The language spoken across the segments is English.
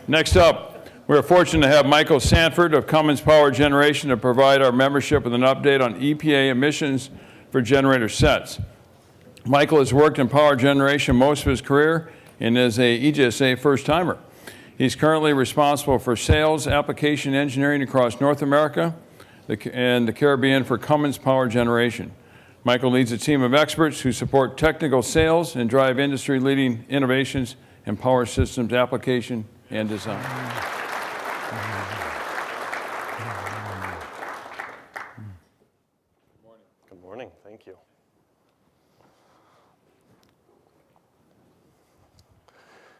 Next up, we are fortunate to have Michael Sanford of Cummins Power Generation to provide our membership with an update on EPA emissions for generator sets. Michael has worked in power generation most of his career and is a EGSA first-timer. He's currently responsible for sales, application engineering across North America and the Caribbean for Cummins Power Generation. Michael leads a team of experts who support technical sales and drive industry-leading innovations in power systems application and design. Good morning. Thank you.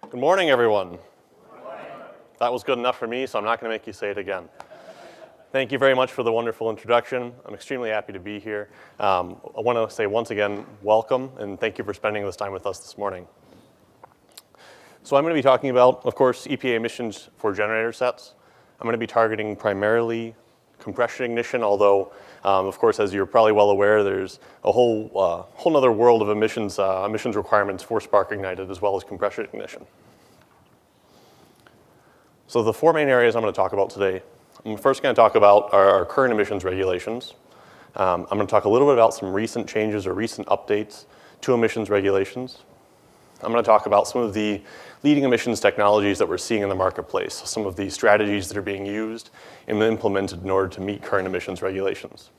Good morning, everyone. Good morning. That was good enough for me, so I'm not going to make you say it again. Thank you very much for the wonderful introduction. I'm extremely happy to be here. I want to say once again, welcome, and thank you for spending this time with us this morning. So I'm going to be talking about, of course, EPA emissions for generator sets. I'm going to be targeting primarily compression ignition, although, of course, as you're probably well aware, there's a whole other world of emissions requirements for spark ignited as well as compression ignition. So the four main areas I'm going to talk about today. I'm first going to talk about our current emissions regulations. I'm going to talk a little bit about some recent changes or recent updates to emissions regulations. I'm going to talk about some of the leading emissions technologies that we're seeing in the marketplace, some of the strategies that are being used and implemented in order to meet current emissions regulations.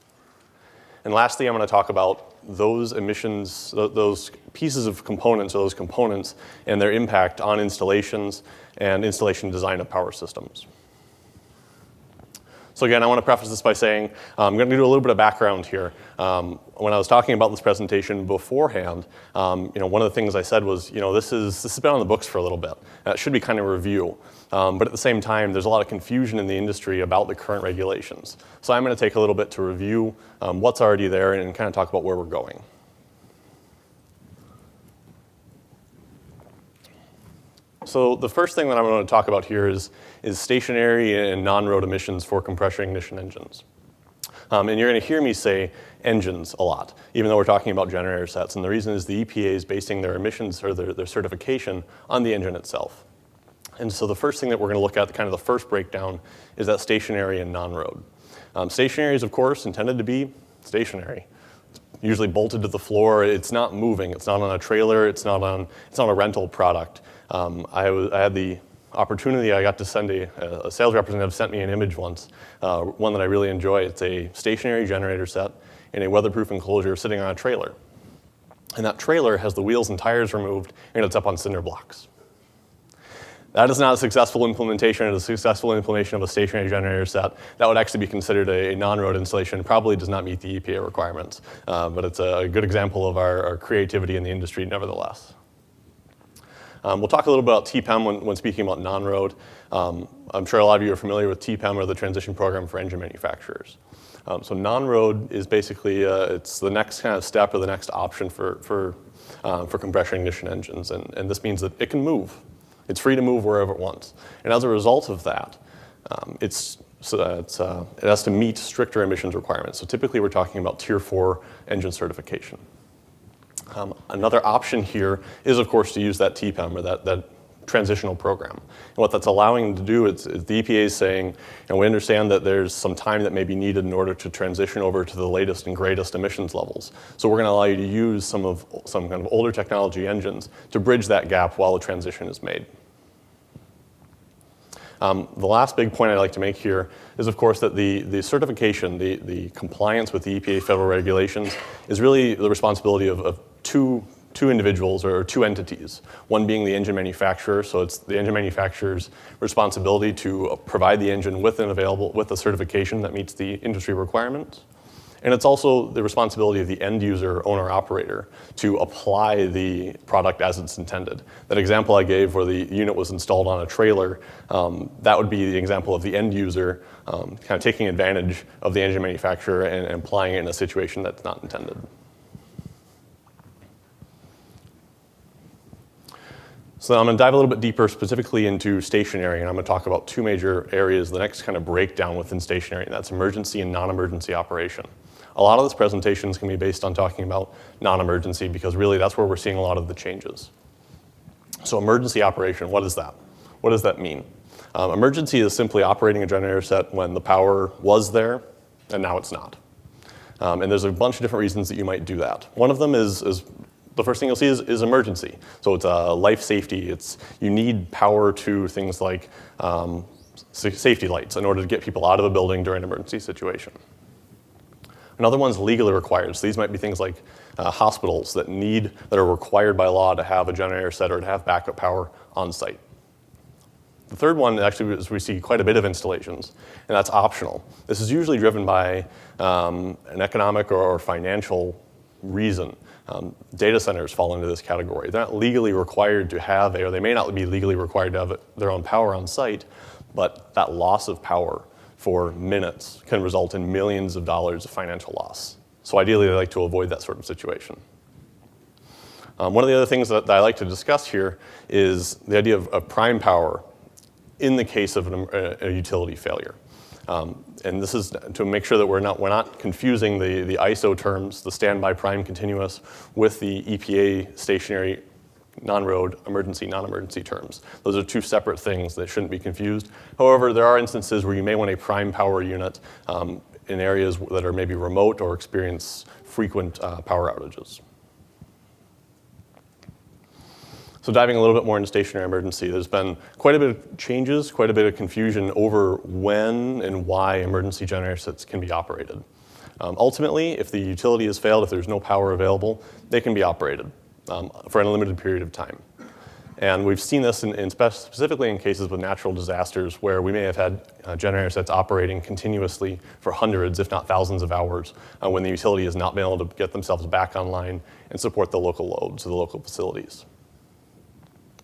And lastly, I'm going to talk about those emissions, those pieces of components or those components and their impact on installations and installation design of power systems. So again, I want to preface this by saying I'm going to do a little bit of background here. When I was talking about this presentation beforehand, one of the things I said was, this has been on the books for a little bit. It should be kind of a review. But at the same time, there's a lot of confusion in the industry about the current regulations. So I'm going to take a little bit to review what's already there and kind of talk about where we're going. So the first thing that I'm going to talk about here is stationary and non-road emissions for compression ignition engines. And you're going to hear me say engines a lot, even though we're talking about generator sets. And the reason is the EPA is basing their emissions or their certification on the engine itself. And so the first thing that we're going to look at, kind of the first breakdown, is that stationary and non-road. Stationary is, of course, intended to be stationary. It's usually bolted to the floor. It's not moving. It's not on a trailer. It's not a rental product. I had the opportunity, I got to send a sales representative sent me an image once, one that I really enjoy. It's a stationary generator set in a weatherproof enclosure sitting on a trailer. And that trailer has the wheels and tires removed, and it's up on cinder blocks. That is not a successful implementation. It is a successful implementation of a stationary generator set. That would actually be considered a non-road installation. Probably does not meet the EPA requirements, but it's a good example of our creativity in the industry nevertheless. We'll talk a little bit about TPEM when speaking about non-road. I'm sure a lot of you are familiar with TPEM, or the transition program for engine manufacturers. So non-road is basically it's the next kind of step or the next option for compression ignition engines, and this means that it can move. It's free to move wherever it wants, and as a result of that, it has to meet stricter emissions requirements. So typically, we're talking about Tier 4 engine certification. Another option here is, of course, to use that TPEM or that transitional program. And what that's allowing them to do is the EPA is saying, we understand that there's some time that may be needed in order to transition over to the latest and greatest emissions levels. So we're going to allow you to use some kind of older technology engines to bridge that gap while the transition is made. The last big point I'd like to make here is, of course, that the certification, the compliance with the EPA federal regulations is really the responsibility of two individuals or two entities. One being the engine manufacturer, so it's the engine manufacturer's responsibility to provide the engine with a certification that meets the industry requirements. And it's also the responsibility of the end user, owner, operator to apply the product as it's intended. That example I gave where the unit was installed on a trailer, that would be the example of the end user kind of taking advantage of the engine manufacturer and applying it in a situation that's not intended. So I'm going to dive a little bit deeper specifically into stationary, and I'm going to talk about two major areas, the next kind of breakdown within stationary, and that's emergency and non-emergency operation. A lot of this presentation is going to be based on talking about non-emergency because really that's where we're seeing a lot of the changes. So emergency operation, what is that? What does that mean? Emergency is simply operating a generator set when the power was there and now it's not. And there's a bunch of different reasons that you might do that. One of them is the first thing you'll see is emergency. So it's life safety. You need power to things like safety lights in order to get people out of a building during an emergency situation. Another one's legally required. So these might be things like hospitals that are required by law to have a generator set or to have backup power on site. The third one actually is we see quite a bit of installations, and that's optional. This is usually driven by an economic or financial reason. Data centers fall into this category. They're not legally required to have, or they may not be legally required to have their own power on site, but that loss of power for minutes can result in millions of dollars of financial loss. So ideally, they like to avoid that sort of situation. One of the other things that I like to discuss here is the idea of prime power in the case of a utility failure. And this is to make sure that we're not confusing the ISO terms, the standby prime continuous, with the EPA stationary NonRoad emergency, non-emergency terms. Those are two separate things that shouldn't be confused. However, there are instances where you may want a prime power unit in areas that are maybe remote or experience frequent power outages. So diving a little bit more into stationary emergency, there's been quite a bit of changes, quite a bit of confusion over when and why emergency generator sets can be operated. Ultimately, if the utility has failed, if there's no power available, they can be operated for an unlimited period of time. And we've seen this specifically in cases with natural disasters where we may have had generator sets operating continuously for hundreds, if not thousands of hours when the utility has not been able to get themselves back online and support the local loads of the local facilities.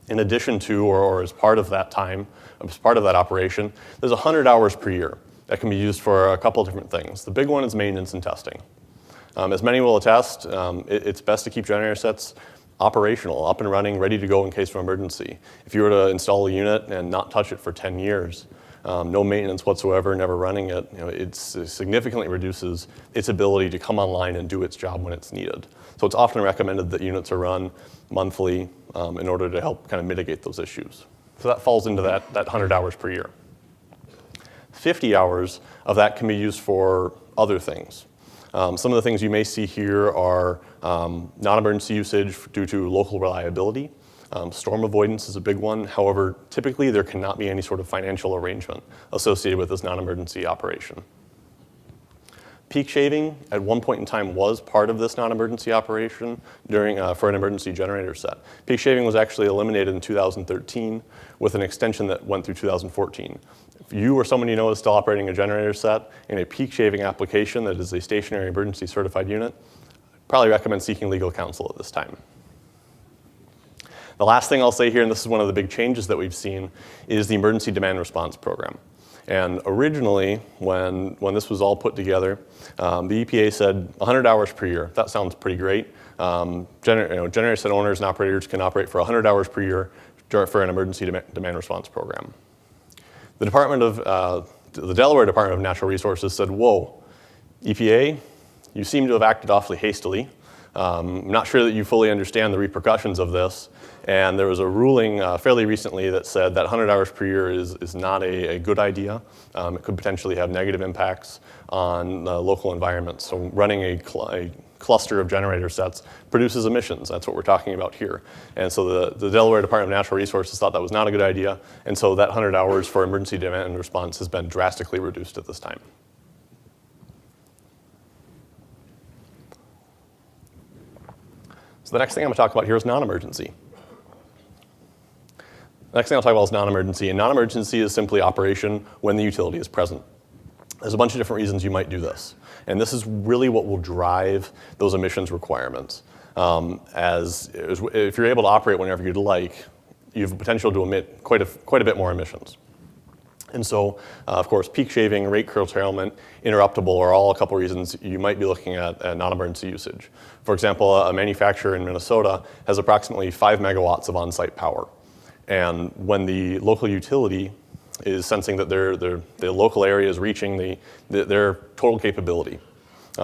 In addition to, or as part of that time, as part of that operation, there's 100 hours per year that can be used for a couple of different things. The big one is maintenance and testing. As many will attest, it's best to keep generator sets operational, up and running, ready to go in case of emergency. If you were to install a unit and not touch it for 10 years, no maintenance whatsoever, never running it, it significantly reduces its ability to come online and do its job when it's needed. So it's often recommended that units are run monthly in order to help kind of mitigate those issues. So that falls into that 100 hours per year. 50 hours of that can be used for other things. Some of the things you may see here are non-emergency usage due to local reliability. Storm avoidance is a big one. However, typically there cannot be any sort of financial arrangement associated with this non-emergency operation. Peak shaving at one point in time was part of this non-emergency operation for an emergency generator set. Peak shaving was actually eliminated in 2013 with an extension that went through 2014. If you or someone you know is still operating a generator set in a peak shaving application that is a stationary emergency certified unit, I'd probably recommend seeking legal counsel at this time. The last thing I'll say here, and this is one of the big changes that we've seen, is the Emergency Demand Response Program. And originally, when this was all put together, the EPA said 100 hours per year. That sounds pretty great. Generator set owners and operators can operate for 100 hours per year for an emergency demand response program. The Delaware Department of Natural Resources said, whoa, EPA, you seem to have acted awfully hastily. I'm not sure that you fully understand the repercussions of this. And there was a ruling fairly recently that said that 100 hours per year is not a good idea. It could potentially have negative impacts on local environments. So running a cluster of generator sets produces emissions. That's what we're talking about here. And so the Delaware Department of Natural Resources thought that was not a good idea. And so that 100 hours for emergency demand response has been drastically reduced at this time. So the next thing I'm going to talk about here is non-emergency. The next thing I'll talk about is non-emergency. And non-emergency is simply operation when the utility is present. There's a bunch of different reasons you might do this. And this is really what will drive those emissions requirements. If you're able to operate whenever you'd like, you have the potential to emit quite a bit more emissions. And so, of course, peak shaving, rate curtailment, interruptible are all a couple reasons you might be looking at non-emergency usage. For example, a manufacturer in Minnesota has approximately 5 megawatts of on-site power. And when the local utility is sensing that the local area is reaching their total capability,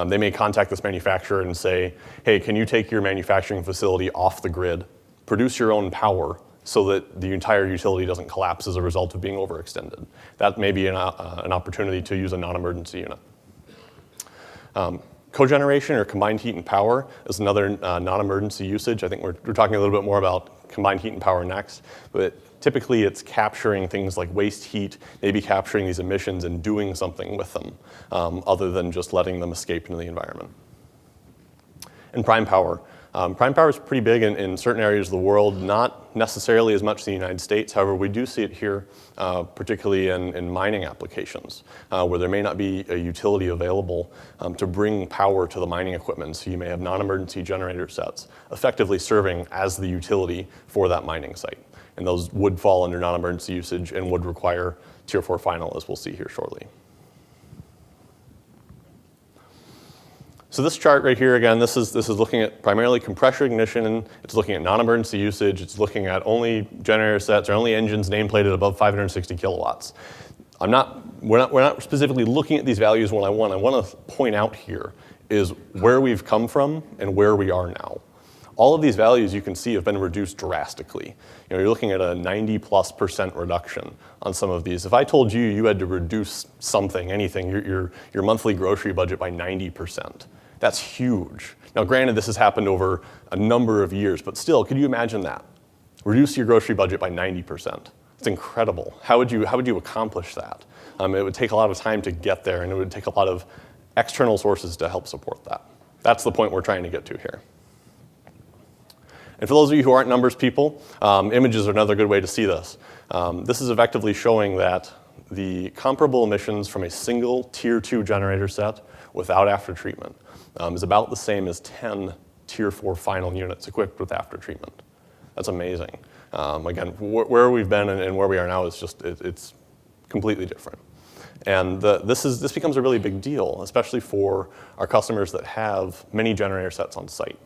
they may contact this manufacturer and say, hey, can you take your manufacturing facility off the grid, produce your own power, so that the entire utility doesn't collapse as a result of being overextended. That may be an opportunity to use a non-emergency unit. Cogeneration or combined heat and power is another non-emergency usage. I think we're talking a little bit more about combined heat and power next, but typically it's capturing things like waste heat, maybe capturing these emissions and doing something with them, other than just letting them escape into the environment. And prime power. Prime power is pretty big in certain areas of the world, not necessarily as much in the United States. However, we do see it here, particularly in mining applications, where there may not be a utility available to bring power to the mining equipment. So you may have non-emergency generator sets effectively serving as the utility for that mining site. And those would fall under non-emergency usage and would require Tier 4 final, as we'll see here shortly. So this chart right here, again, this is looking at primarily compressor ignition. It's looking at non-emergency usage. It's looking at only generator sets or only engines nameplated above 560 kilowatts. We're not specifically looking at these values. What I want to point out here is where we've come from and where we are now. All of these values you can see have been reduced drastically. You know, you're looking at a 90+% reduction on some of these. If I told you you had to reduce something, anything, your monthly grocery budget by 90%, that's huge. Now, granted, this has happened over a number of years, but still, could you imagine that? Reduce your grocery budget by 90%. It's incredible. How would you accomplish that? It would take a lot of time to get there, and it would take a lot of external sources to help support that. That's the point we're trying to get to here. And for those of you who aren't numbers people, images are another good way to see this. This is effectively showing that the comparable emissions from a single Tier 2 generator set without aftertreatment is about the same as 10 Tier 4 final units equipped with aftertreatment. That's amazing. Again, where we've been and where we are now is just, it's completely different. And this becomes a really big deal, especially for our customers that have many generator sets on site.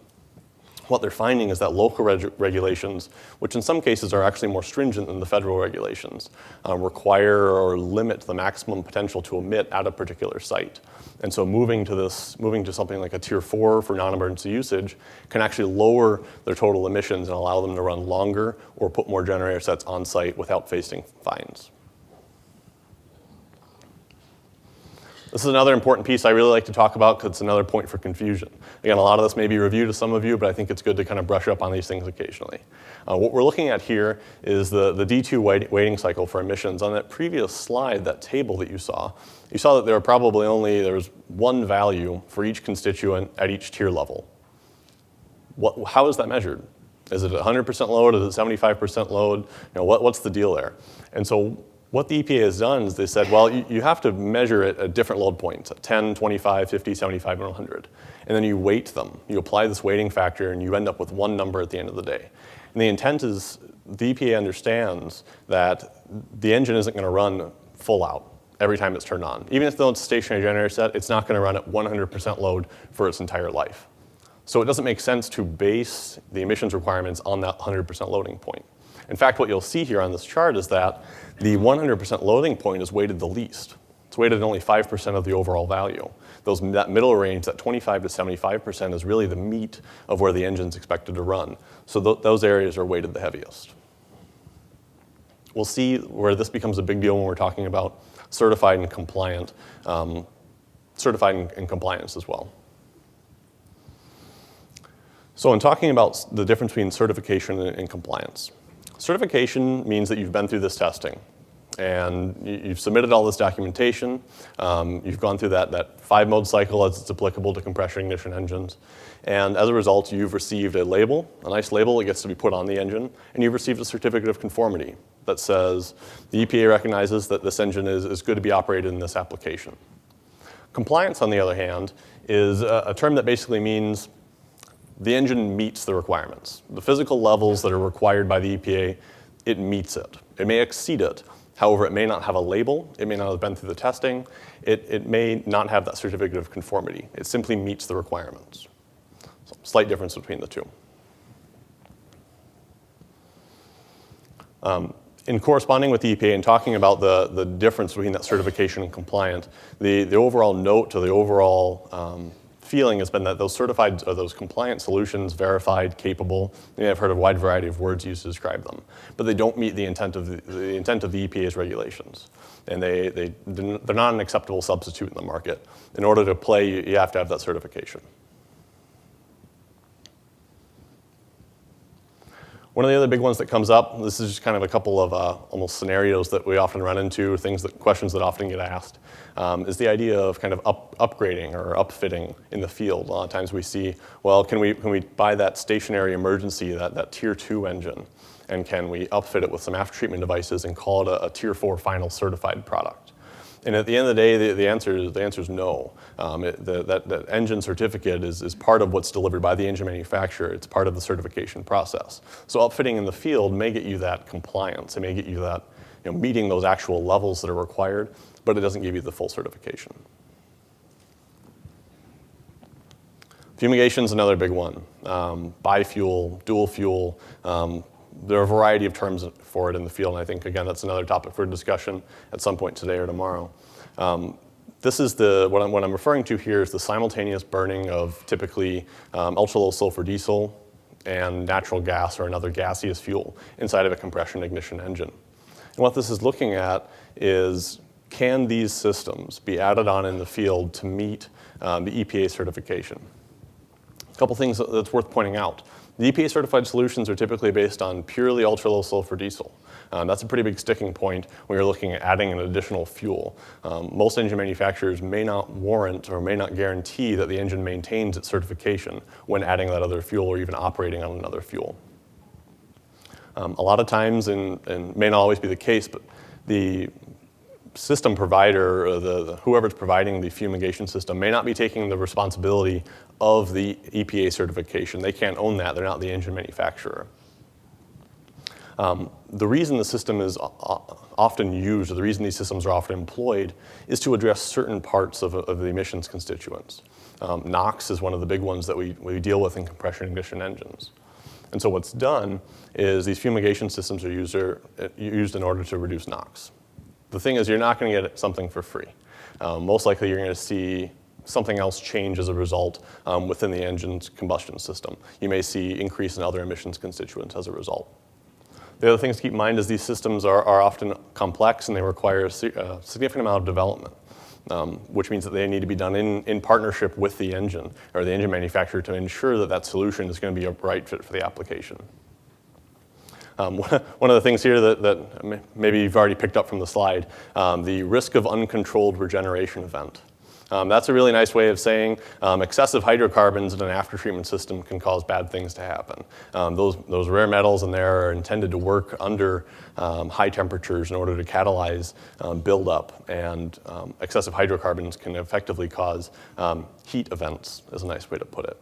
What they're finding is that local regulations, which in some cases are actually more stringent than the federal regulations, require or limit the maximum potential to emit at a particular site. And so moving to something like a Tier 4 for non-emergency usage can actually lower their total emissions and allow them to run longer or put more generator sets on site without facing fines. This is another important piece I really like to talk about because it's another point for confusion. Again, a lot of this may be review to some of you, but I think it's good to kind of brush up on these things occasionally. What we're looking at here is the D2 weighting cycle for emissions. On that previous slide, that table that you saw that there was one value for each constituent at each tier level. How is that measured? Is it 100% load? Is it 75% load? You know, what's the deal there? And so what the EPA has done is they said, well, you have to measure it at different load points, at 10, 25, 50, 75, and 100. And then you weight them. You apply this weighting factor, and you end up with one number at the end of the day. And the intent is the EPA understands that the engine isn't going to run full out every time it's turned on. Even if it's a stationary generator set, it's not going to run at 100% load for its entire life. So it doesn't make sense to base the emissions requirements on that 100% loading point. In fact, what you'll see here on this chart is that the 100% loading point is weighted the least. It's weighted at only 5% of the overall value. That middle range, that 25 to 75%, is really the meat of where the engine's expected to run. So those areas are weighted the heaviest. We'll see where this becomes a big deal when we're talking about certified and compliant, certified and compliance as well. So in talking about the difference between certification and compliance, certification means that you've been through this testing and you've submitted all this documentation. You've gone through that 5-mode cycle as it's applicable to compression ignition engines. And as a result, you've received a label, a nice label that gets to be put on the engine, and you've received a certificate of conformity that says the EPA recognizes that this engine is good to be operated in this application. Compliance, on the other hand, is a term that basically means the engine meets the requirements. The physical levels that are required by the EPA, it meets it. It may exceed it. However, it may not have a label. It may not have been through the testing. It may not have that certificate of conformity. It simply meets the requirements. So, slight difference between the two. In corresponding with the EPA and talking about the difference between that certification and compliant, the overall note to the overall feeling has been that those certified or those compliant solutions, verified, capable, you may have heard a wide variety of words used to describe them, but they don't meet the intent of the EPA's regulations, and they're not an acceptable substitute in the market. In order to play, you have to have that certification. One of the other big ones that comes up, this is just kind of a couple of almost scenarios that we often run into, questions that often get asked, is the idea of kind of upgrading or upfitting in the field. A lot of times we see, well, can we buy that stationary emergency, that tier 2 engine, and can we upfit it with some after-treatment devices and call it a tier 4 final certified product? And at the end of the day, the answer is no. That engine certificate is part of what's delivered by the engine manufacturer. It's part of the certification process. So upfitting in the field may get you that compliance. It may get you that meeting those actual levels that are required, but it doesn't give you the full certification. Fumigation is another big one. Bi-fuel, dual fuel. There are a variety of terms for it in the field, and I think, again, that's another topic for discussion at some point today or tomorrow. This is what I'm referring to here is the simultaneous burning of typically ultra-low sulfur diesel and natural gas or another gaseous fuel inside of a compression ignition engine. And what this is looking at is, can these systems be added on in the field to meet the EPA certification? A couple things that's worth pointing out. The EPA certified solutions are typically based on purely ultra-low sulfur diesel. That's a pretty big sticking point when you're looking at adding an additional fuel. Most engine manufacturers may not warrant or may not guarantee that the engine maintains its certification when adding that other fuel or even operating on another fuel. A lot of times, and may not always be the case, but the system provider, or whoever's providing the fumigation system, may not be taking the responsibility of the EPA certification. They can't own that. They're not the engine manufacturer. The reason the system is often used, or the reason these systems are often employed, is to address certain parts of the emissions constituents. NOx is one of the big ones that we deal with in compression ignition engines. And so what's done is these fumigation systems are used in order to reduce NOx. The thing is, you're not going to get something for free. Most likely, you're going to see something else change as a result within the engine's combustion system. You may see increase in other emissions constituents as a result. The other things to keep in mind is these systems are often complex and they require a significant amount of development, which means that they need to be done in partnership with the engine or the engine manufacturer to ensure that that solution is going to be a right fit for the application. One of the things here that maybe you've already picked up from the slide, the risk of uncontrolled regeneration event. That's a really nice way of saying excessive hydrocarbons in an after-treatment system can cause bad things to happen. Those rare metals in there are intended to work under high temperatures in order to catalyze buildup, and excessive hydrocarbons can effectively cause heat events, is a nice way to put it.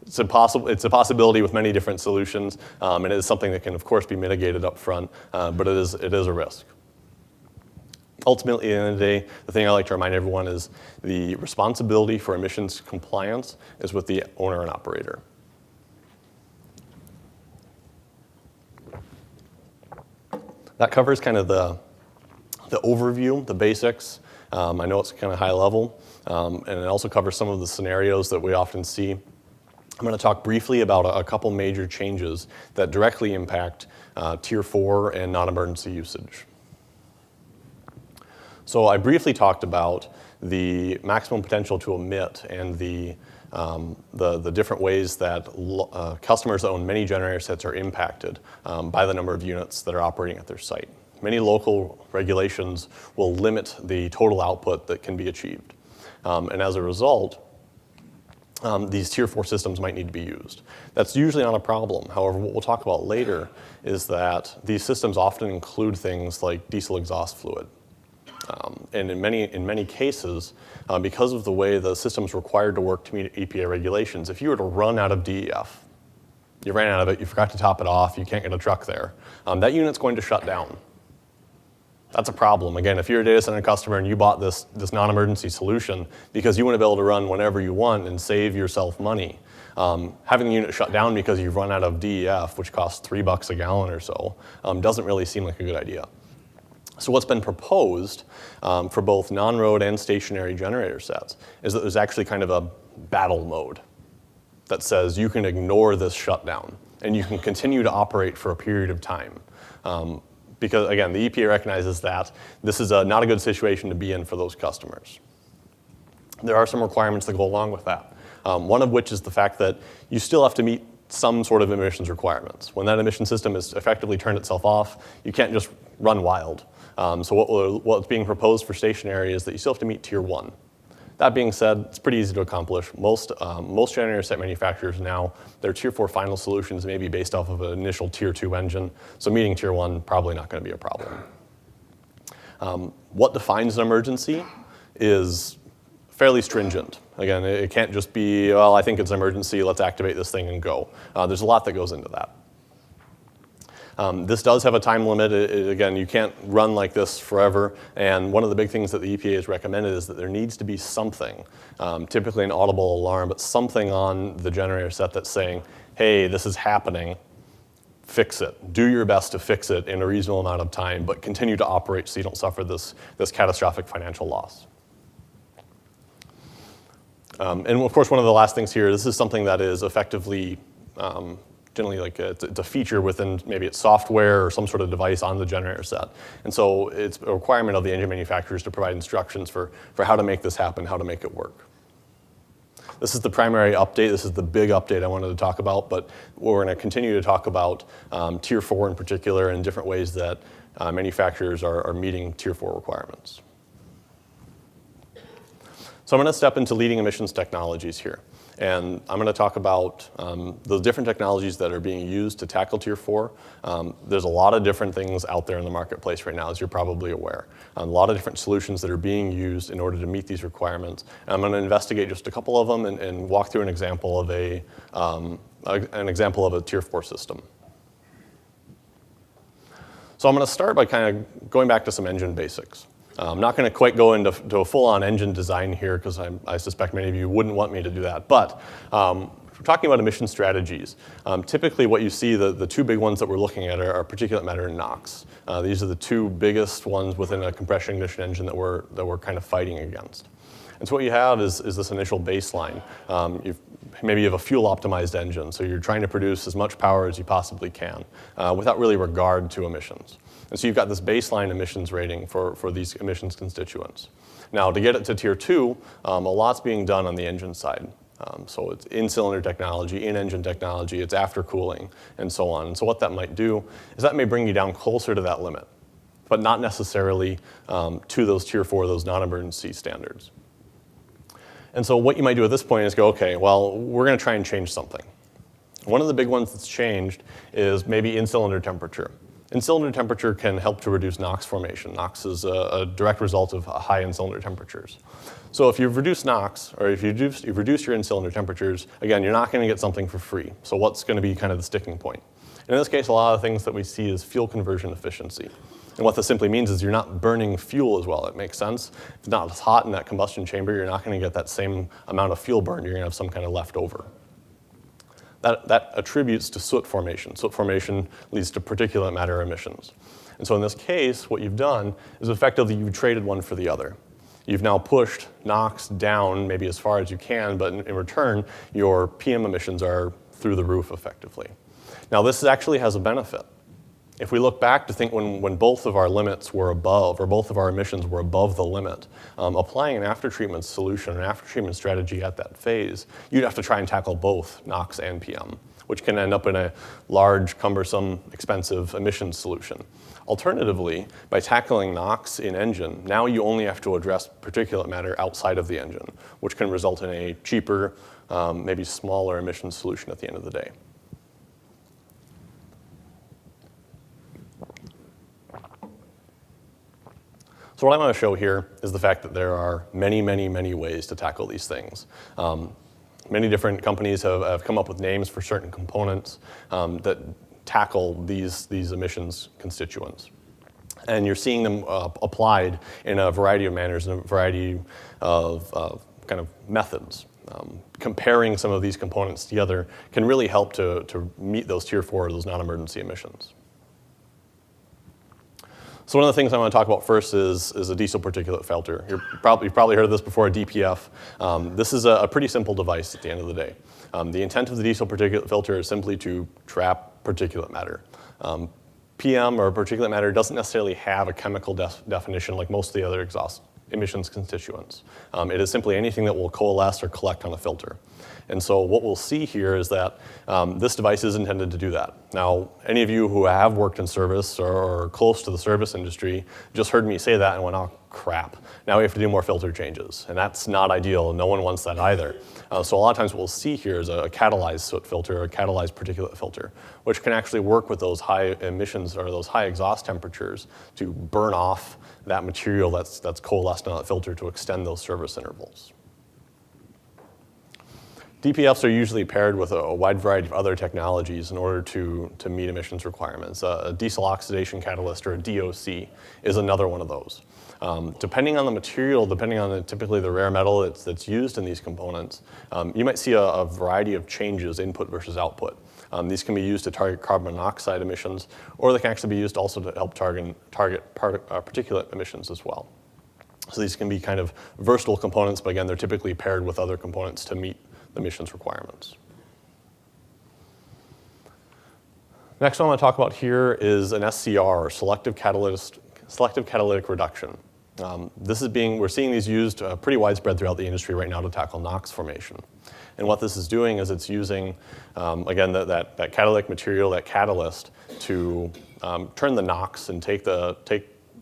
It's a possibility with many different solutions, and it is something that can, of course, be mitigated up front, but it is a risk. Ultimately, at the end of the day, the thing I like to remind everyone is the responsibility for emissions compliance is with the owner and operator. That covers kind of the overview, the basics. I know it's kind of high level, and it also covers some of the scenarios that we often see. I'm going to talk briefly about a couple major changes that directly impact Tier 4 and non-emergency usage. So I briefly talked about the maximum potential to emit and the different ways that customers that own many generator sets are impacted by the number of units that are operating at their site. Many local regulations will limit the total output that can be achieved. And as a result, these Tier 4 systems might need to be used. That's usually not a problem. However, what we'll talk about later is that these systems often include things like diesel exhaust fluid. And in many cases, because of the way the system's required to work to meet EPA regulations, if you were to run out of DEF, you ran out of it, you forgot to top it off, you can't get a truck there, that unit's going to shut down. That's a problem. Again, if you're a data center customer and you bought this non-emergency solution because you want to be able to run whenever you want and save yourself money, having the unit shut down because you've run out of DEF, which costs $3 a gallon or so, doesn't really seem like a good idea. So what's been proposed for both non-road and stationary generator sets is that there's actually kind of a battle mode that says you can ignore this shutdown and you can continue to operate for a period of time. Because again, the EPA recognizes that this is not a good situation to be in for those customers. There are some requirements that go along with that. One of which is the fact that you still have to meet some sort of emissions requirements. When that emission system has effectively turned itself off, you can't just run wild. So what's being proposed for stationary is that you still have to meet Tier 1. That being said, it's pretty easy to accomplish. Most generator set manufacturers now, their Tier 4 final solutions may be based off of an initial Tier 2 engine, so meeting Tier 1 probably not going to be a problem. What defines an emergency is fairly stringent. Again, it can't just be, well, I think it's an emergency, let's activate this thing and go. There's a lot that goes into that. This does have a time limit. Again, you can't run like this forever. And one of the big things that the EPA has recommended is that there needs to be something, typically an audible alarm, but something on the generator set that's saying, hey, this is happening, fix it. Do your best to fix it in a reasonable amount of time, but continue to operate so you don't suffer this catastrophic financial loss. And of course, one of the last things here, this is something that is effectively generally like it's a feature within maybe it's software or some sort of device on the generator set. And so it's a requirement of the engine manufacturers to provide instructions for how to make this happen, how to make it work. This is the primary update. This is the big update I wanted to talk about, but we're going to continue to talk about Tier 4 in particular and different ways that manufacturers are meeting Tier 4 requirements. So I'm going to step into leading emissions technologies here. And I'm going to talk about the different technologies that are being used to tackle Tier 4. There's a lot of different things out there in the marketplace right now, as you're probably aware. A lot of different solutions that are being used in order to meet these requirements. And I'm going to investigate just a couple of them and walk through an example of a Tier 4 system. So I'm going to start by kind of going back to some engine basics. I'm not going to quite go into a full-on engine design here because I suspect many of you wouldn't want me to do that. But we're talking about emission strategies. Typically what you see, the two big ones that we're looking at are particulate matter and NOx. These are the two biggest ones within a compression ignition engine that we're kind of fighting against. And so what you have is this initial baseline. Maybe you have a fuel-optimized engine, so you're trying to produce as much power as you possibly can without really regard to emissions. And so you've got this baseline emissions rating for these emissions constituents. Now, to get it to Tier 2, a lot's being done on the engine side. So it's in-cylinder technology, in-engine technology, it's after-cooling, and so on. And so what that might do is that may bring you down closer to that limit, but not necessarily to those Tier 4, those non-emergency standards. And so what you might do at this point is go, okay, well, we're going to try and change something. One of the big ones that's changed is maybe in-cylinder temperature. In-cylinder temperature can help to reduce NOx formation. NOx is a direct result of high in-cylinder temperatures. So if you've reduced NOx, or if you've reduced your in-cylinder temperatures, again, you're not going to get something for free. So what's going to be kind of the sticking point? And in this case, a lot of things that we see is fuel conversion efficiency. And what this simply means is you're not burning fuel as well. It makes sense. If it's not as hot in that combustion chamber, you're not going to get that same amount of fuel burn. You're going to have some kind of leftover. That attributes to soot formation. Soot formation leads to particulate matter emissions. And so in this case, what you've done is effectively you've traded one for the other. You've now pushed NOx down maybe as far as you can, but in return, your PM emissions are through the roof effectively. Now this actually has a benefit. If we look back to think when both of our limits were above, or both of our emissions were above the limit, applying an after-treatment solution, an after-treatment strategy at that phase, you'd have to try and tackle both NOx and PM, which can end up in a large, cumbersome, expensive emissions solution. Alternatively, by tackling NOx in engine, now you only have to address particulate matter outside of the engine, which can result in a cheaper, maybe smaller emissions solution at the end of the day. So what I want to show here is the fact that there are many, many, many ways to tackle these things. Many different companies have come up with names for certain components that tackle these emissions constituents. And you're seeing them applied in a variety of manners and a variety of kind of methods. Comparing some of these components together can really help to meet those Tier 4, those non-emergency emissions. So one of the things I want to talk about first is a diesel particulate filter. You've probably heard of this before, a DPF. This is a pretty simple device at the end of the day. The intent of the diesel particulate filter is simply to trap particulate matter. PM, or particulate matter, doesn't necessarily have a chemical definition like most of the other exhaust emissions constituents. It is simply anything that will coalesce or collect on a filter. And so what we'll see here is that this device is intended to do that. Now, any of you who have worked in service or close to the service industry just heard me say that and went, oh, crap. Now we have to do more filter changes. And that's not ideal. No one wants that either. So a lot of times what we'll see here is a catalyzed soot filter or a catalyzed particulate filter, which can actually work with those high emissions or those high exhaust temperatures to burn off that material that's coalesced on that filter to extend those service intervals. DPFs are usually paired with a wide variety of other technologies in order to meet emissions requirements. A diesel oxidation catalyst, or a DOC, is another one of those. Depending on the material, depending on typically the rare metal that's used in these components, you might see a variety of changes, input versus output. These can be used to target carbon monoxide emissions, or they can actually be used also to help target particulate emissions as well. So these can be kind of versatile components, but again, they're typically paired with other components to meet the emissions requirements. Next one I want to talk about here is an SCR, or selective catalytic reduction. We're seeing these used pretty widespread throughout the industry right now to tackle NOx formation. And what this is doing is it's using, again, that catalytic material, that catalyst, to turn the NOx and take that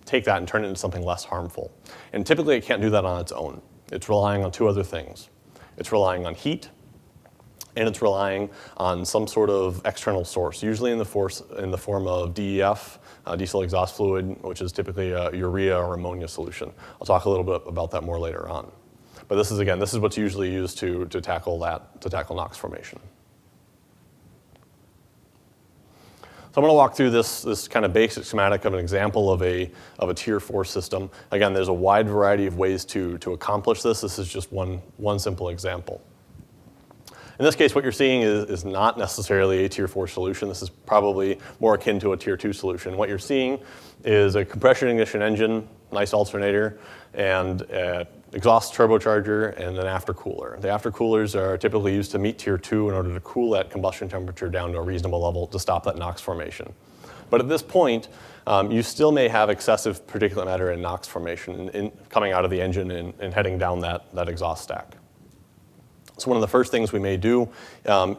and turn it into something less harmful. And typically it can't do that on its own. It's relying on two other things. It's relying on heat, and it's relying on some sort of external source, usually in the form of DEF, diesel exhaust fluid, which is typically a urea or ammonia solution. I'll talk a little bit about that more later on. But this is what's usually used to tackle NOx formation. So I'm going to walk through this kind of basic schematic of an example of a Tier 4 system. Again, there's a wide variety of ways to accomplish this. This is just one simple example. In this case, what you're seeing is not necessarily a Tier 4 solution. This is probably more akin to a Tier 2 solution. What you're seeing is a compression ignition engine, nice alternator, and an exhaust turbocharger, and an aftercooler. The aftercoolers are typically used to meet Tier 2 in order to cool that combustion temperature down to a reasonable level to stop that NOx formation. But at this point, you still may have excessive particulate matter and NOx formation coming out of the engine and heading down that exhaust stack. So one of the first things we may do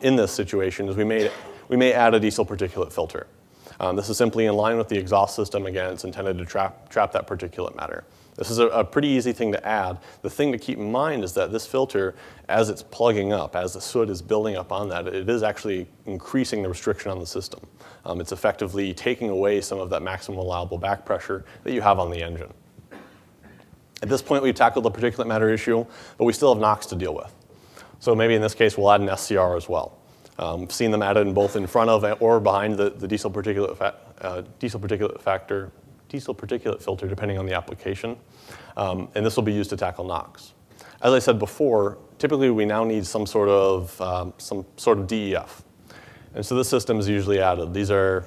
in this situation is we may add a diesel particulate filter. This is simply in line with the exhaust system. Again, it's intended to trap that particulate matter. This is a pretty easy thing to add. The thing to keep in mind is that this filter, as it's plugging up, as the soot is building up on that, it is actually increasing the restriction on the system. It's effectively taking away some of that maximum allowable back pressure that you have on the engine. At this point, we've tackled the particulate matter issue, but we still have NOx to deal with. So maybe in this case, we'll add an SCR as well. We've seen them added both in front of or behind the diesel particulate filter, depending on the application. And this will be used to tackle NOx. As I said before, typically we now need some sort of DEF. And so this system is usually added. These are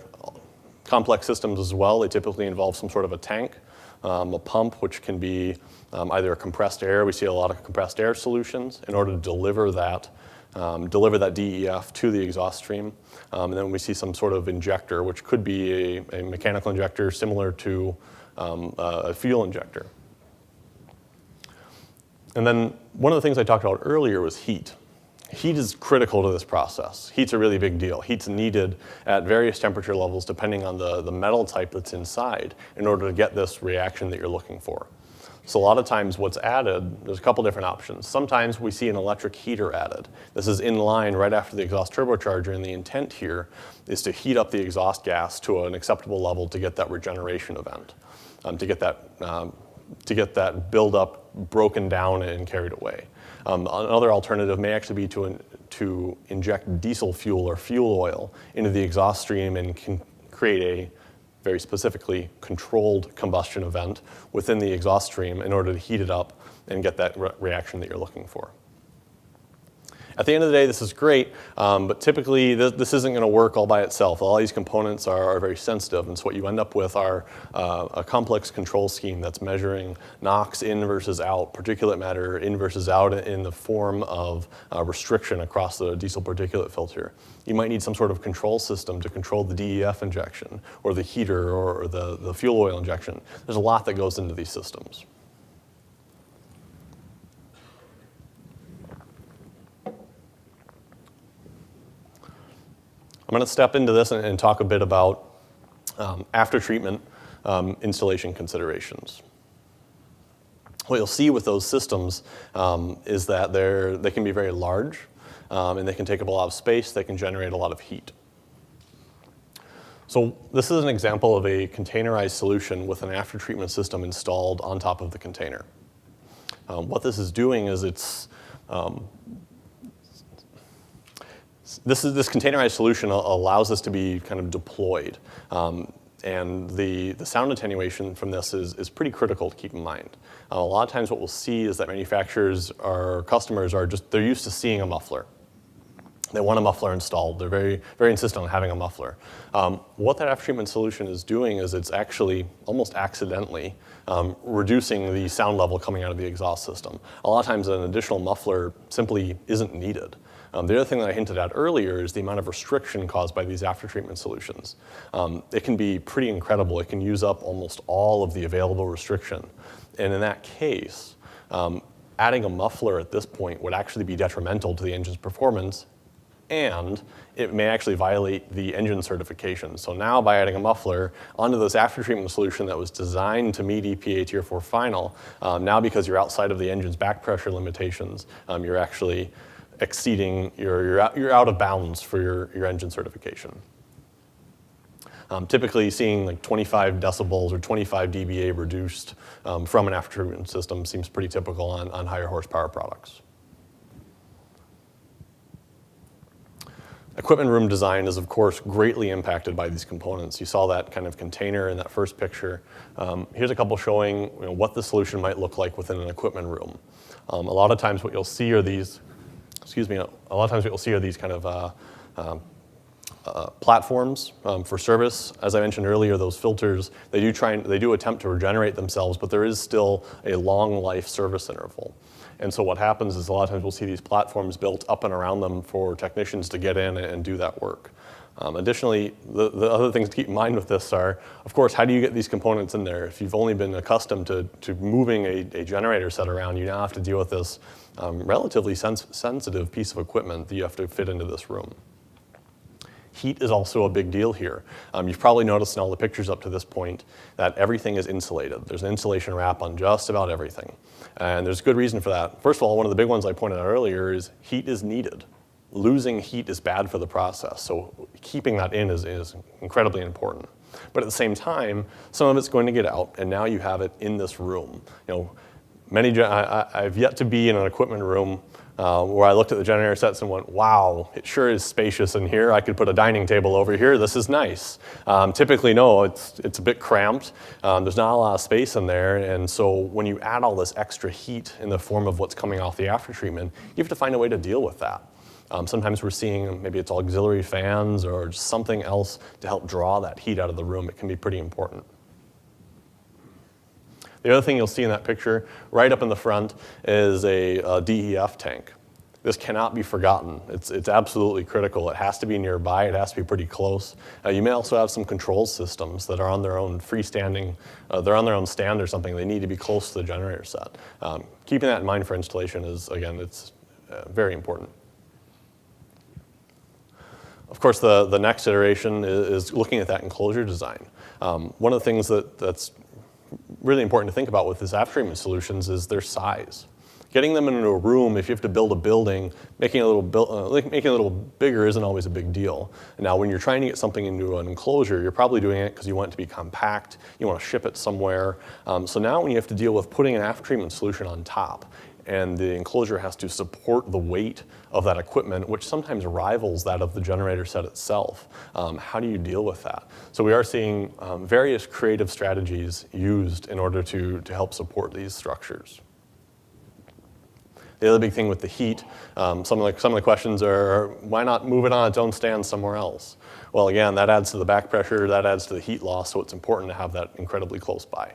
complex systems as well. They typically involve some sort of a tank, a pump, which can be either a compressed air. We see a lot of compressed air solutions in order to deliver that DEF to the exhaust stream. And then we see some sort of injector, which could be a mechanical injector similar to a fuel injector. And then one of the things I talked about earlier was heat. Heat is critical to this process. Heat's a really big deal. Heat's needed at various temperature levels depending on the metal type that's inside in order to get this reaction that you're looking for. So a lot of times what's added, there's a couple different options. Sometimes we see an electric heater added. This is in line right after the exhaust turbocharger, and the intent here is to heat up the exhaust gas to an acceptable level to get that regeneration event, to get that buildup broken down and carried away. Another alternative may actually be to inject diesel fuel or fuel oil into the exhaust stream and can create a very specifically controlled combustion event within the exhaust stream in order to heat it up and get that reaction that you're looking for. At the end of the day, this is great, but typically this isn't going to work all by itself. All these components are very sensitive, and so what you end up with are a complex control scheme that's measuring NOx in versus out, particulate matter in versus out in the form of restriction across the diesel particulate filter. You might need some sort of control system to control the DEF injection, or the heater, or the fuel oil injection. There's a lot that goes into these systems. I'm going to step into this and talk a bit about after-treatment installation considerations. What you'll see with those systems is that they can be very large, and they can take up a lot of space. They can generate a lot of heat. So this is an example of a containerized solution with an after-treatment system installed on top of the container. What this is doing is this containerized solution allows this to be kind of deployed. And the sound attenuation from this is pretty critical to keep in mind. A lot of times what we'll see is that manufacturers or customers they're used to seeing a muffler. They want a muffler installed. They're very, very insistent on having a muffler. What that after-treatment solution is doing is it's actually almost accidentally reducing the sound level coming out of the exhaust system. A lot of times an additional muffler simply isn't needed. The other thing that I hinted at earlier is the amount of restriction caused by these after-treatment solutions. It can be pretty incredible. It can use up almost all of the available restriction. And in that case, adding a muffler at this point would actually be detrimental to the engine's performance, and it may actually violate the engine certification. So now by adding a muffler onto this after-treatment solution that was designed to meet EPA Tier 4 final, now because you're outside of the engine's back pressure limitations, you're actually exceeding, you're out of bounds for your engine certification. Typically seeing like 25 decibels or 25 dBA reduced from an after-treatment system seems pretty typical on higher horsepower products. Equipment room design is, of course, greatly impacted by these components. You saw that kind of container in that first picture. Here's a couple showing what the solution might look like within an equipment room. A lot of times what you'll see are these, kind of platforms for service. As I mentioned earlier, those filters, they do attempt to regenerate themselves, but there is still a long life service interval. And so what happens is a lot of times we'll see these platforms built up and around them for technicians to get in and do that work. Additionally, the other things to keep in mind with this are, of course, how do you get these components in there? If you've only been accustomed to moving a generator set around, you now have to deal with this relatively sensitive piece of equipment that you have to fit into this room. Heat is also a big deal here. You've probably noticed in all the pictures up to this point that everything is insulated. There's an insulation wrap on just about everything. And there's good reason for that. First of all, one of the big ones I pointed out earlier is heat is needed. Losing heat is bad for the process, so keeping that in is incredibly important. But at the same time, some of it's going to get out, and now you have it in this room. I've yet to be in an equipment room where I looked at the generator sets and went, wow, it sure is spacious in here. I could put a dining table over here. This is nice. Typically, no, it's a bit cramped. There's not a lot of space in there. And so when you add all this extra heat in the form of what's coming off the after treatment, you have to find a way to deal with that. Sometimes we're seeing maybe it's auxiliary fans or just something else to help draw that heat out of the room. It can be pretty important. The other thing you'll see in that picture, right up in the front, is a DEF tank. This cannot be forgotten. It's absolutely critical. It has to be nearby. It has to be pretty close. You may also have some control systems that are on their own freestanding, they're on their own stand or something. They need to be close to the generator set. Keeping that in mind for installation is, again, it's very important. Of course, the next iteration is looking at that enclosure design. One of the things that's really important to think about with this after-treatment solutions is their size. Getting them into a room, if you have to build a building, making it a little bigger isn't always a big deal. Now, when you're trying to get something into an enclosure, you're probably doing it because you want it to be compact, you want to ship it somewhere. So now when you have to deal with putting an after-treatment solution on top, and the enclosure has to support the weight of that equipment, which sometimes rivals that of the generator set itself. How do you deal with that? So we are seeing various creative strategies used in order to help support these structures. The other big thing with the heat, some of the questions are, why not move it on its own stand somewhere else? Well, again, that adds to the back pressure, that adds to the heat loss, so it's important to have that incredibly close by.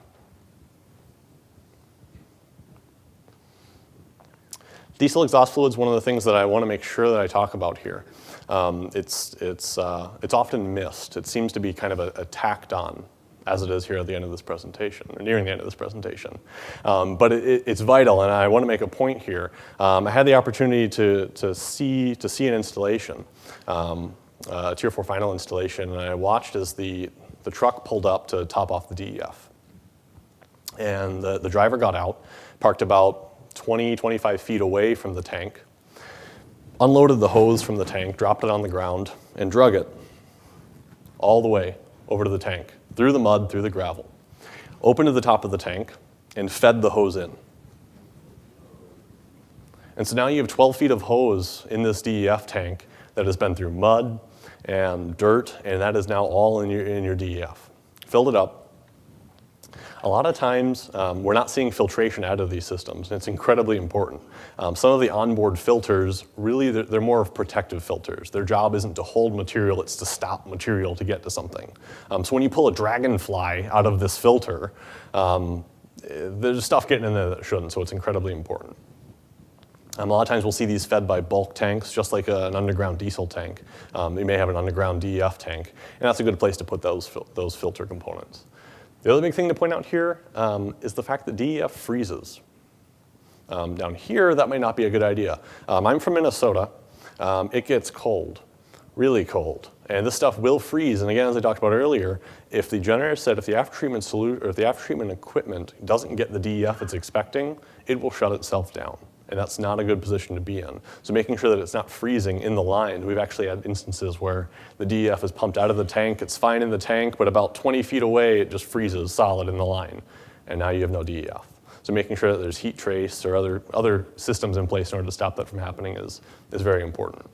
Diesel exhaust fluid is one of the things that I want to make sure that I talk about here. It's often missed. It seems to be kind of a tacked on, as it is here at the end of this presentation, or nearing the end of this presentation. But it's vital, and I want to make a point here. I had the opportunity to see an installation, a Tier 4 final installation, and I watched as the truck pulled up to top off the DEF. And the driver got out, parked about 20, 25 feet away from the tank, unloaded the hose from the tank, dropped it on the ground, and drug it all the way over to the tank, through the mud, through the gravel, opened to the top of the tank, and fed the hose in. And so now you have 12 feet of hose in this DEF tank that has been through mud and dirt, and that is now all in your DEF. Filled it up. A lot of times, we're not seeing filtration out of these systems, and it's incredibly important. Some of the onboard filters, really, they're more of protective filters. Their job isn't to hold material, it's to stop material to get to something. So when you pull a dragonfly out of this filter, there's stuff getting in there that shouldn't, so it's incredibly important. A lot of times we'll see these fed by bulk tanks, just like an underground diesel tank. You may have an underground DEF tank, and that's a good place to put those filter components. The other big thing to point out here is the fact that DEF freezes. Down here, that might not be a good idea. I'm from Minnesota. It gets cold, really cold. And this stuff will freeze. And again, as I talked about earlier, if the generator set, if the after-treatment solution, or if the after-treatment equipment doesn't get the DEF it's expecting, it will shut itself down. And that's not a good position to be in. So making sure that it's not freezing in the line. We've actually had instances where the DEF is pumped out of the tank, it's fine in the tank, but about 20 feet away, it just freezes solid in the line. And now you have no DEF. So making sure that there's heat trace or other systems in place in order to stop that from happening is very important.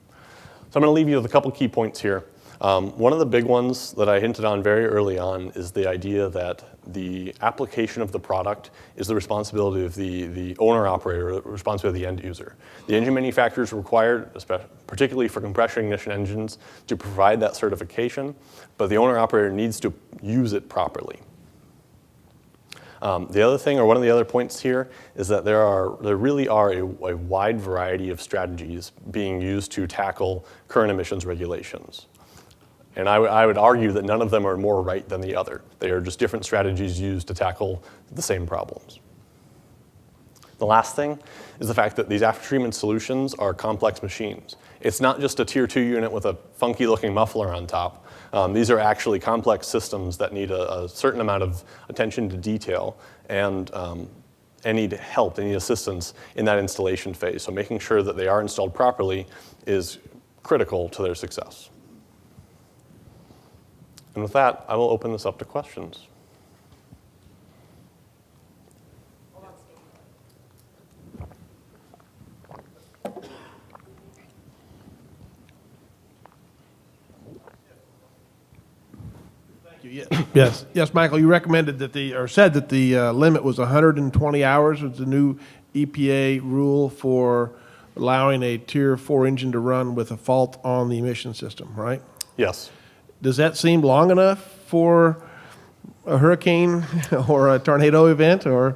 So I'm going to leave you with a couple key points here. One of the big ones that I hinted on very early on is the idea that the application of the product is the responsibility of the owner-operator, the responsibility of the end user. The engine manufacturer is required, particularly for compression ignition engines, to provide that certification, but the owner-operator needs to use it properly. The other thing, or one of the other points here, is that there really are a wide variety of strategies being used to tackle current emissions regulations. And I would argue that none of them are more right than the other. They are just different strategies used to tackle the same problems. The last thing is the fact that these after-treatment solutions are complex machines. It's not just a Tier 2 unit with a funky-looking muffler on top. These are actually complex systems that need a certain amount of attention to detail and need help, they need assistance in that installation phase. So making sure that they are installed properly is critical to their success. And with that, I will open this up to questions. Thank you. Yes, Michael. You recommended that said that the limit was 120 hours. Was the new EPA rule for allowing a Tier 4 engine to run with a fault on the emission system, right? Yes. Does that seem long enough for a hurricane or a tornado event, or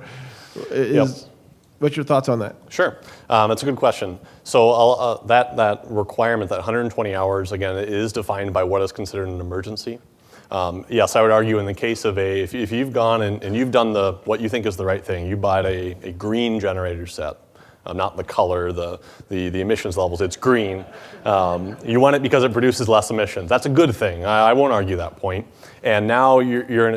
what's your thoughts on that? Sure, that's a good question. So that requirement, that 120 hours, again, is defined by what is considered an emergency. Yes, I would argue in the case of if you've gone and you've done what you think is the right thing, you bought a green generator set. Not the color, the emissions levels, it's green. You want it because it produces less emissions. That's a good thing. I won't argue that point. And now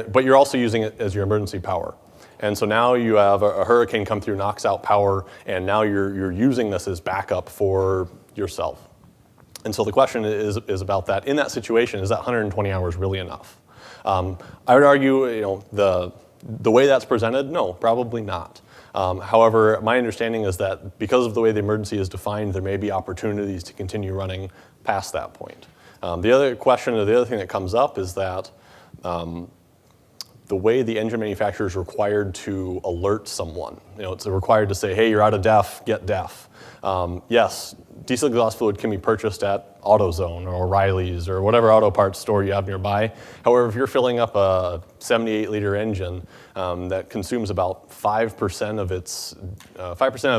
but you're also using it as your emergency power. And so now you have a hurricane come through, knocks out power, and now you're using this as backup for yourself. And so the question is about that. In that situation, is that 120 hours really enough? I would argue, the way that's presented, no, probably not. However, my understanding is that because of the way the emergency is defined, there may be opportunities to continue running past that point. The other question, or the other thing that comes up is that the way the engine manufacturer is required to alert someone it's required to say, hey, you're out of DEF, get DEF. Yes, diesel exhaust fluid can be purchased at AutoZone or O'Reilly's or whatever auto parts store you have nearby. However, if you're filling up a 78-liter engine that consumes about 5% of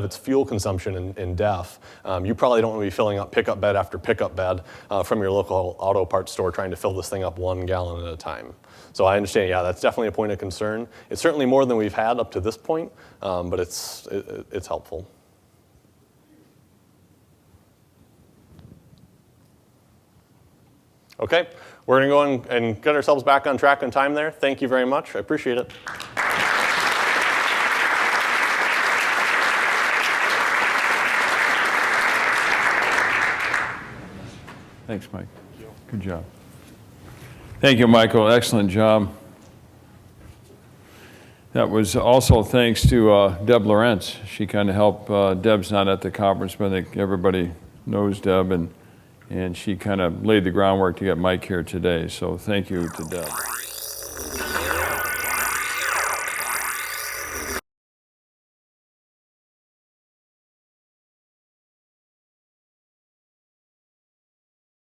its fuel consumption in DEF, you probably don't want to be filling up pickup bed after pickup bed from your local auto parts store trying to fill this thing up 1 gallon at a time. So I understand, yeah, that's definitely a point of concern. It's certainly more than we've had up to this point, but it's helpful. Okay, we're going to go and get ourselves back on track and time there. Thank you very much. I appreciate it. Thanks, Mike. Good job. Thank you, Michael. Excellent job. That was also thanks to Deb Lawrence. She kind of helped. Deb's not at the conference, but I think everybody knows Deb, and she kind of laid the groundwork to get Mike here today. So thank you to Deb.